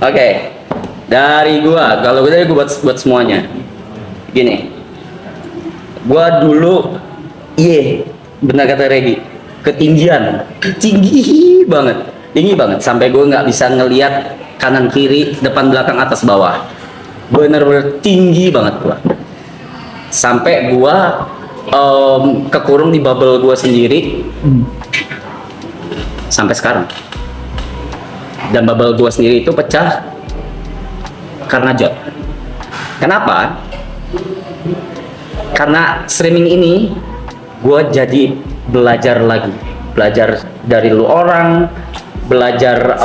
Oke. Dari gua, kalau dari gua buat semuanya. Gini. Gua dulu benar kata Regi, ketinggian. Tinggi banget sampai gua nggak bisa ngelihat kanan kiri, depan belakang, atas bawah. Bener-bener tinggi banget gua. Sampai gua kekurung di bubble gua sendiri. Sampai sekarang. Dan bubble gua sendiri itu pecah karena job. Kenapa? Karena streaming ini gue jadi belajar lagi, belajar dari lu orang, belajar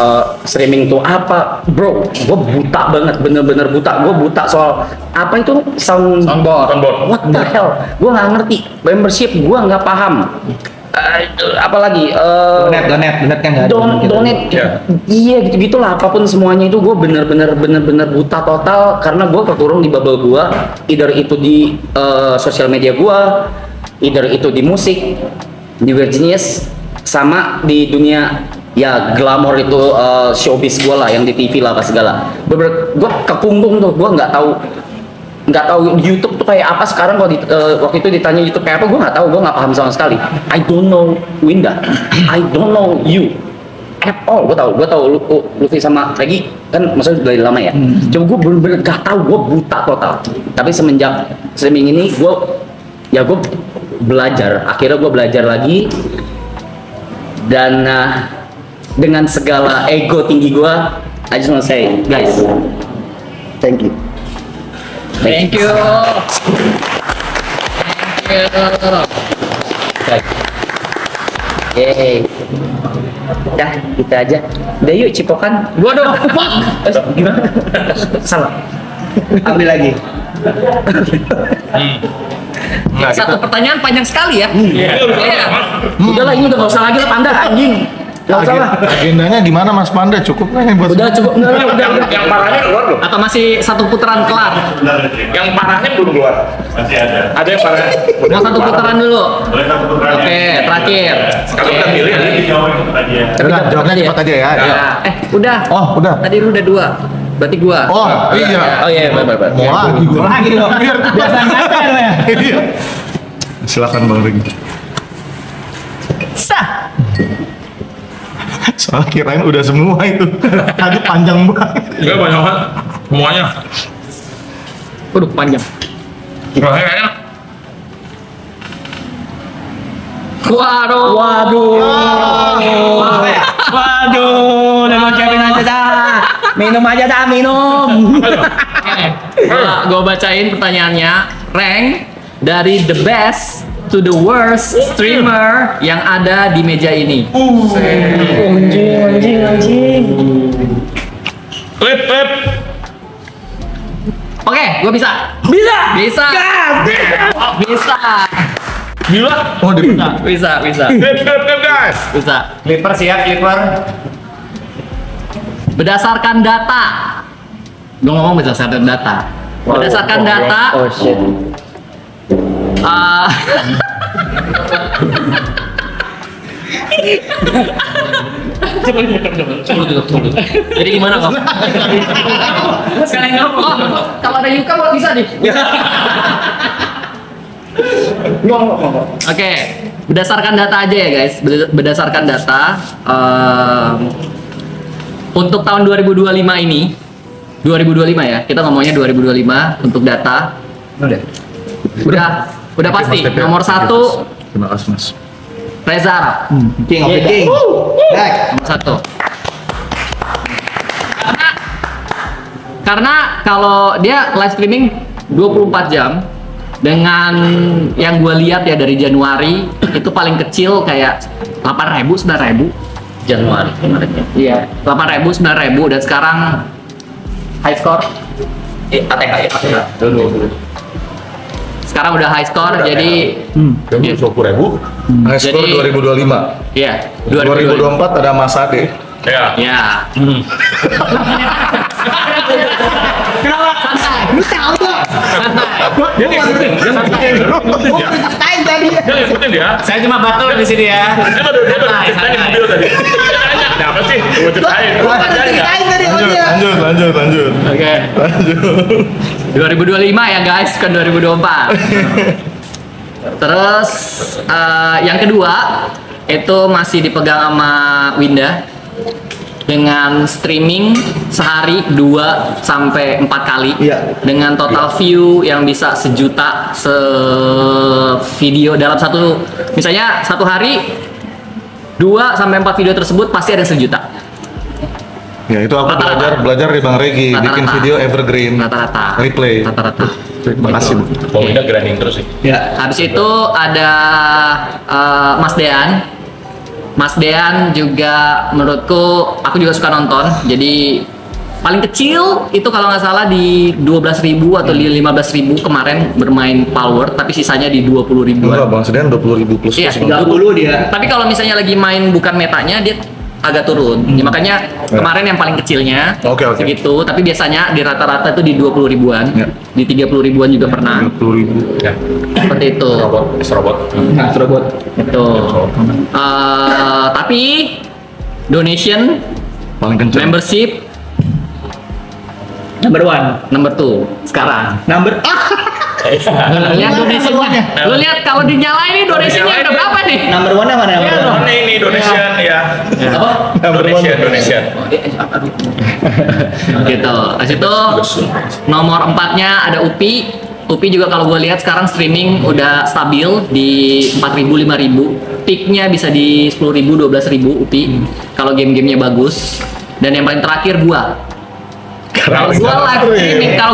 streaming itu apa, bro. Gue buta banget, bener-bener buta. Gue buta soal apa itu soundboard. What the hell? Gue nggak ngerti. Membership gue nggak paham. Apalagi donate kan nggak ada donate iya gitu-gitulah, apapun semuanya itu gue bener-bener buta total karena gue kekurung di bubble gue, either itu di sosial media gue, either itu di musik, di Weird Genius, sama di dunia ya glamour itu showbiz gue lah, yang di TV lah apa segala. Gue kekungkung tuh, gue nggak tahu YouTube tuh kayak apa sekarang. Kalau waktu itu ditanya YouTube kayak apa, gue nggak tahu, gue nggak paham sama sekali. I don't know Winda, I don't know you at all. Gue tahu Luffy sama Regi kan maksudnya dari lama ya. Cuma gue bener-bener gak tahu, gue buta total. Tapi semenjak streaming ini gue belajar. Akhirnya gue belajar lagi, dan dengan segala ego tinggi gue, I just wanna say guys, thank you. Thank you. Yeay. Dah, kita aja. Udah yuk cipokan. Gua dong. Gimana? Salah. Ambil lagi. Satu pertanyaan panjang sekali ya. Iya. Udahlah, ini udah nggak usah lagi lah, Panda anjing. Nggak usah lah. Agendanya gimana Mas Panda? Cukup nggak nih buat? Udah cukup. Udah. Yang parahnya keluar belum? Atau masih satu putaran kelar? Yang parahnya belum keluar. Masih ada. Ada yang parah. Mau satu putaran dulu. Boleh satu putaran. Oke, terakhir. Kalau kita pilih nanti dijawabin aja. Udah, jawabnya cepat aja ya. Udah. Oh, udah. Tadi lu udah 2. Berarti gua. Oh, iya. Oh iya, benar. Mau lagi gua. Lagi dong. Biasanya apa ya? Iya. Silakan Bang Regi. Sah. Soalnya kirain udah semua itu. Tadi panjang banget. Enggak banyak banget. Semuanya. Waduh, panjang. Kayaknya Waduh. Udah ngucapin aja dah. Minum aja dah, minum. Gue bacain pertanyaannya. Rank dari the best to the worst streamer yang ada di meja ini. Anjing. Lip. Oke, gue bisa. Bisa. Gila. Oh, Bisa. Lip guys. Bisa. Clipper siap, clipper. Berdasarkan data. Gue ngomong berdasarkan data. Berdasarkan data. Oh shit. Jadi gimana kamu? Sekalian ngomong. Kalau ada Yuka mau bisa nih. Oke, berdasarkan data aja ya guys. Berdasarkan data untuk tahun 2025 ini, 2025 ya. Kita ngomongnya 2025 untuk data. Udah pasti nomor 1 Terima kasih Mas. Reza Arab. King of the king. Nomor 1. Karena kalau dia live streaming 24 jam dengan yang gue lihat ya dari Januari itu paling kecil kayak 8.000 9.000 Januari kemarin ya. Iya, 8.000 9.000 dan sekarang high score ATK ya. Dulu. sekarang udah high score jadi Jadi 20.000. High score Jadi- 2025. iya 2024 ada Mas Ade. Ya. ya Kenapa? Lu tahu kok. santai Dia ngikutin. Dia ngikutin ya. Dia ngikutin ya. Saya cuma batul di sini ya. Dia baru ceritain di mobil tadi. Dia nanya, kenapa sih? Gue ceritain. Lu ngajarin nggak? Lanjut. Oke. 2025 ya guys, bukan 2024. Terus yang kedua itu masih dipegang sama Winda dengan streaming sehari 2 sampai 4 kali dengan total view yang bisa 1 juta video dalam satu, misalnya satu hari 2 sampai 4 video tersebut pasti ada 1 juta. Ya itu aku Rata-rata. belajar di Bang Regi, bikin Rata-rata. video evergreen, Rata-rata. replay. Rata-rata. Terima kasih. Bu. Bang Winda grinding terus sih. Habis itu ada Mas Dean. Mas Dean juga menurutku aku juga suka nonton. Jadi paling kecil itu kalau nggak salah di 12.000 atau di 15.000 kemarin bermain power, tapi sisanya di 20 ribuan. Enggak, Bang Sedan 20.000 plus. Iya, plus, Bang. 30 dia. Tapi kalau misalnya lagi main bukan metanya dia agak turun. Ya, makanya kemarin yang paling kecilnya Oke. segitu, tapi biasanya di rata-rata itu di 20 ribuan. Ya. Di 30 ribuan juga pernah. 30.000. Ya. Seperti itu. Robot. Itu. Tapi donation, Paling kencang. membership Number 1. number 2 sekarang. Number Lu lihat donationnya. Lu lihat kalau dinyalain ini donationnya udah berapa nih? Number 1 apa number Iya, 1? Ini donation ya. Apa? Donation. Gitu. Habis itu nomor 4-nya ada Upi. Upi juga kalau gue lihat sekarang streaming udah stabil di 4.000 5.000. Peaknya bisa di 10.000 12.000 Upi. Kalau game-gamenya bagus. Dan yang paling terakhir gua. Kalau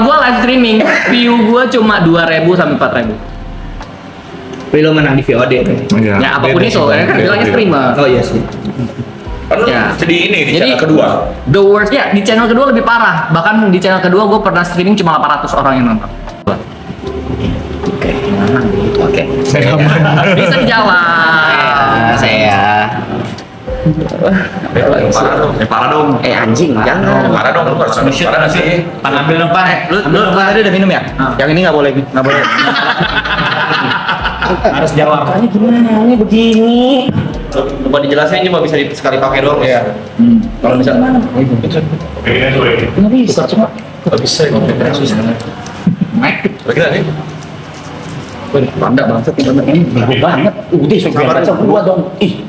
gua live streaming, view gua cuma 2.000 sampai 4.000. Tapi lo menang di VOD. Iya. Ya apapun Beda itu, sih, kan beda. bilangnya streamer. Oh iya sih. Kan lu Ya. jadi ini di Jadi channel kedua. The worst ya di channel kedua lebih parah. Bahkan di channel kedua gue pernah streaming cuma 800 orang yang nonton. Oke. Bisa dijawab. Saya. Parah dong. Anjing, jangan. Parah dong, lu harus parah nggak sih? Ambil dong Pak. Lu tadi udah minum ya? Yang ini nggak boleh. Harus jawab. Makanya gimana ini begini? Coba dijelasin cuma bisa sekali pakai doang. Iya. Kalau misalnya Nggak bisa, cuma Nggak bisa ya. Bagi nih. Bangga banget ini bego banget. Udah, suka baca gua dong. Ih,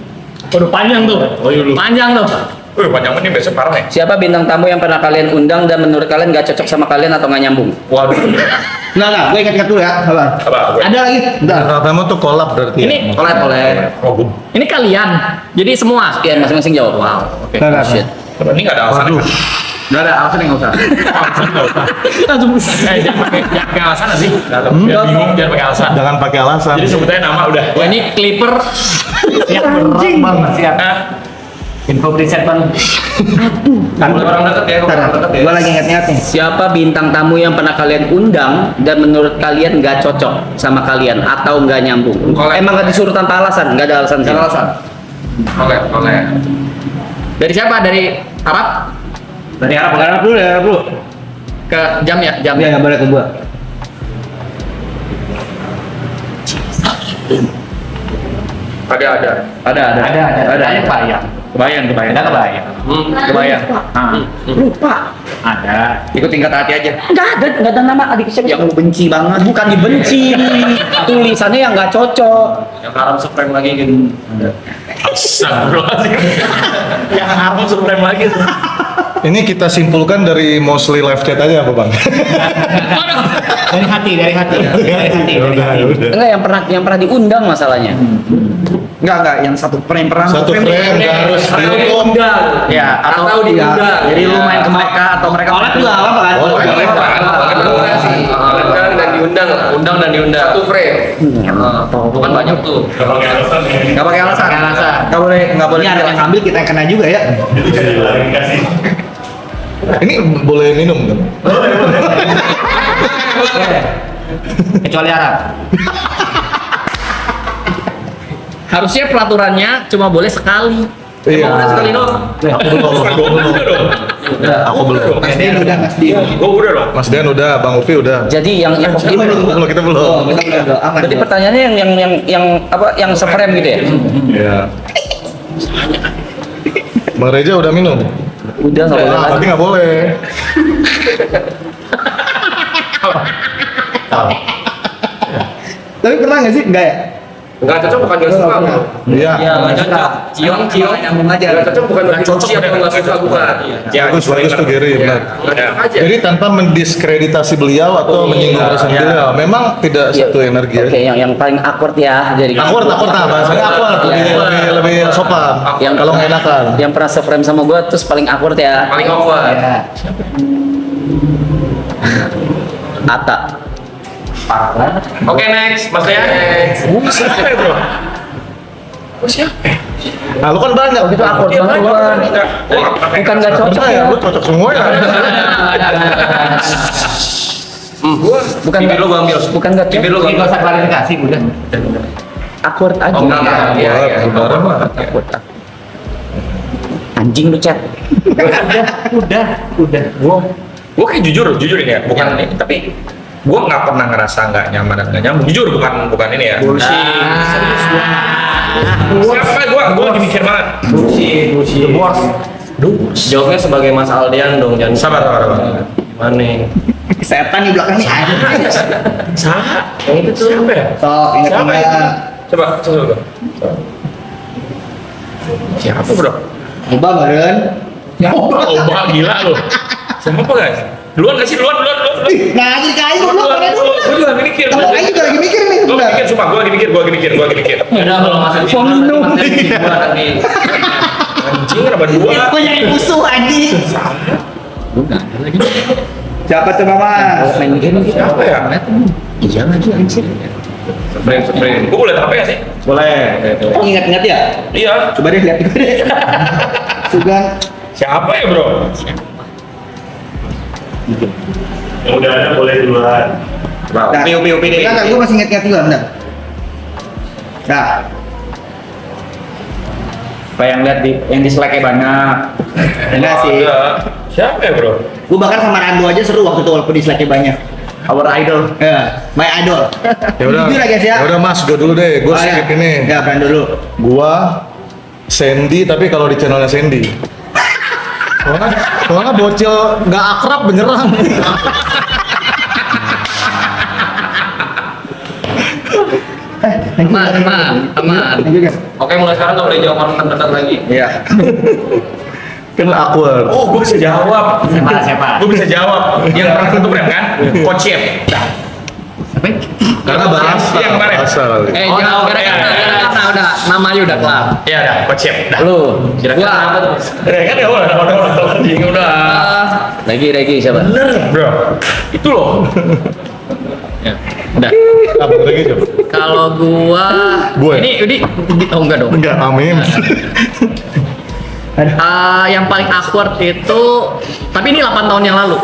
Waduh panjang tuh. Oh iya lu. Panjang tuh. Panjang ini besok parah nih. siapa bintang tamu yang pernah kalian undang dan menurut kalian nggak cocok sama kalian atau nggak nyambung? Waduh. Nah, gue ingat dulu ya. Sabar. Apa? Ada lagi. Bentar. Pertama tuh collab berarti. Ini Oleh. Oh, gue. ini kalian. Jadi semua. Iya, masing-masing jawab. Wow. Oke. Nah, nah, Shit. Ini nggak ada alasan. Waduh. Nggak ada alasan yang nggak usah. Jangan pakai alasan sih. Biar bingung, jangan pakai alasan. Jangan pakai alasan. Jadi sebutnya nama udah. Wah ini Clipper. Siap berat banget. Siap. Info preset bang. Orang deket ya, orang deket ya. Gue lagi ingat-ingat nih. Siapa bintang tamu yang pernah kalian undang dan menurut kalian nggak cocok sama kalian atau nggak nyambung? Kolek. Emang nggak disuruh tanpa alasan? Nggak ada alasan sih. Nggak ada alasan. Oke. Dari siapa? Dari Arab Dari Arab dulu ya, Arab dulu. ke jam ya? Jam. Iya, boleh ke gua. Ada. Ada. Kebayang. Kebayang. Lupa. Ada. Ikut tingkat hati aja. Nggak ada nama adik saya. Yang lu benci banget. Bukan dibenci, tulisannya yang nggak cocok. Yang haram supreme lagi gitu. Astagfirullahaladzim. Yang haram supreme lagi. Ini kita simpulkan dari mostly live chat aja apa bang? Dari hati. Udah. Enggak, yang pernah diundang masalahnya. Enggak, yang satu frame pernah. Satu frame nggak harus dihukum. Ya, atau diundang. Jadi lu main ke mereka atau mereka kolab juga apa kan? Undang dan diundang. Satu frame. Bukan banyak tuh. Enggak pakai alasan. Enggak boleh. Ini ada yang ngambil kita yang kena juga ya. Ini boleh minum kan? Kecuali Arab. Harusnya peraturannya cuma boleh sekali. Iya. Emang boleh sekali dong. Bukan 12 juga dong. Aku belum. Mas Dian udah, Mas Dian. Gua udah loh. Mas Dian udah, Bang Upi udah. Jadi yang Belum, kita belum. Aman. Berarti pertanyaannya yang apa yang seframe gitu ya? Iya. Bang Reja udah minum? Udah nggak boleh Ah, lagi. berarti nggak boleh. Tapi pernah nggak sih? Enggak ya? Enggak cocok bukan enggak suka. Bro. Iya. nggak cocok. Ciong. Nyambung aja. Enggak cocok bukan lagi cocok atau enggak suka bukan. Ya, Bagus tuh Gary, benar. Enggak cocok aja. Jadi tanpa mendiskreditasi beliau atau menyinggung perasaan Iya. beliau, memang tidak Iya. satu energi. Oke, yang paling awkward ya dari Awkward nah bahasanya awkward, lebih sopan. Yang Kalau nggak enakan. Yang pernah seframe sama gue terus paling awkward ya. Paling awkward. Ya. Ata. Oke, next. Mas Rian. Siapa ya, Bro? Oh, siapa? Nah, lu kan banyak. Itu awkward banget gua. Bukan nggak cocok Percaya, ya. lu cocok semua ya. Bukan Bibir lu Bang Bios. bukan nggak Bibir lu cocok. Bang. Nggak usah klarifikasi, udah. Awkward aja. Oh, enggak. Iya, iya. Lebaran mah. Awkward. Anjing lu chat. Udah. Gue kayak jujur ini ya, bukan ini, tapi gue nggak pernah ngerasa nggak nyaman dan nggak nyambung. Jujur bukan ini ya. Siapa gue lagi mikir banget. Bullshit. Jawabnya sebagai Mas Aldian dong, jangan Sabar. Gimana? Setan di belakang nih. Siapa? Yang itu tuh siapa ya? Sok, Siapa itu? ingat-ingat. Coba. Siapa bro? Coba meren. Oba gila lu. Siapa guys? Duluan kasih duluan. Nah, jadi kayu lu pada dulu. Gue juga lagi mikir. Kamu aja juga lagi mikir nih, Gue udah. mikir, sumpah gue lagi mikir. Udah kalau Mas Aldian minum. gua nanti. Anjing kenapa dua? Kok jadi musuh anjing? Siapa coba Mas? Main game gitu. Siapa ya? Iya lagi anjir. Friend. Gue boleh apa ya sih? Boleh. Oh, ingat-ingat ya? Iya. Coba deh lihat juga deh. Sugan. Siapa ya bro? Yang udah ada boleh duluan. Nah, Upi deh. Enggak, gue masih ingat-ingat juga, bentar. Nah, Apa yang lihat yang dislike banyak. enggak sih. Siapa ya bro? Gue bahkan sama Rando aja seru waktu itu walaupun dislike banyak. Our idol. Ya, my idol. Ya udah. Jujur aja sih ya. Ya udah Mas, gua dulu deh. Gua Oh, skip ya. ini. Ya, Rando dulu. Gua Sandy tapi kalau di channelnya Sandy. Soalnya bocil nggak akrab beneran. Aman. Thank you, guys. Oke, mulai sekarang nggak boleh jawab orang terdekat lagi. Iya. Kan awkward. Oh gue bisa jawab. Siapa? Gue bisa jawab. Yang pernah satu brand kan? Coach Chef. Karena bahasa. Yang kemarin. Bahasa kali. Jangan karena udah namanya udah kelar. Iya dah, Coach Chef. Dah. Lu. Kira-kira apa tuh? Kan ya udah. Lagi siapa? Bener bro. Itu loh. Udah. Apa lagi coba? Kalau gua Gue. ini oh enggak dong. Enggak, amin. Yang paling awkward itu tapi ini 8 tahun yang lalu.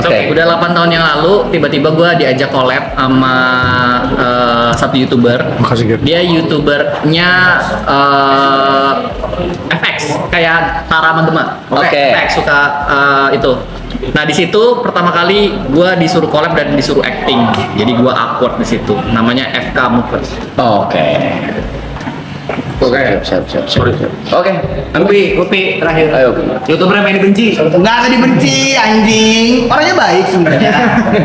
Oke. Udah 8 tahun yang lalu tiba-tiba gua diajak collab sama satu YouTuber. Makasih, Gir. Dia YouTubernya FX kayak Tara Mandema. Oke. FX suka itu. Nah, di situ pertama kali gua disuruh collab dan disuruh acting. Jadi gua awkward di situ. Namanya FK Movers. Oke. Siap. Oke. Upi terakhir. Ayo. YouTuber yang main dibenci. Enggak ada dibenci anjing. Orangnya baik sebenarnya.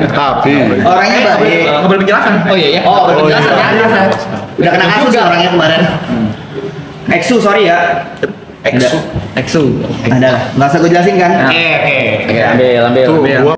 Tapi Orangnya baik. Nggak boleh penjelasan. Oh iya ya. Oh, boleh penjelasan iya. ya. Udah kena kasus ya orangnya kemarin. Exu, sorry ya. Exu. Ada lah. Nggak usah gue jelasin kan? Oke. Oke, ambil. tuh gua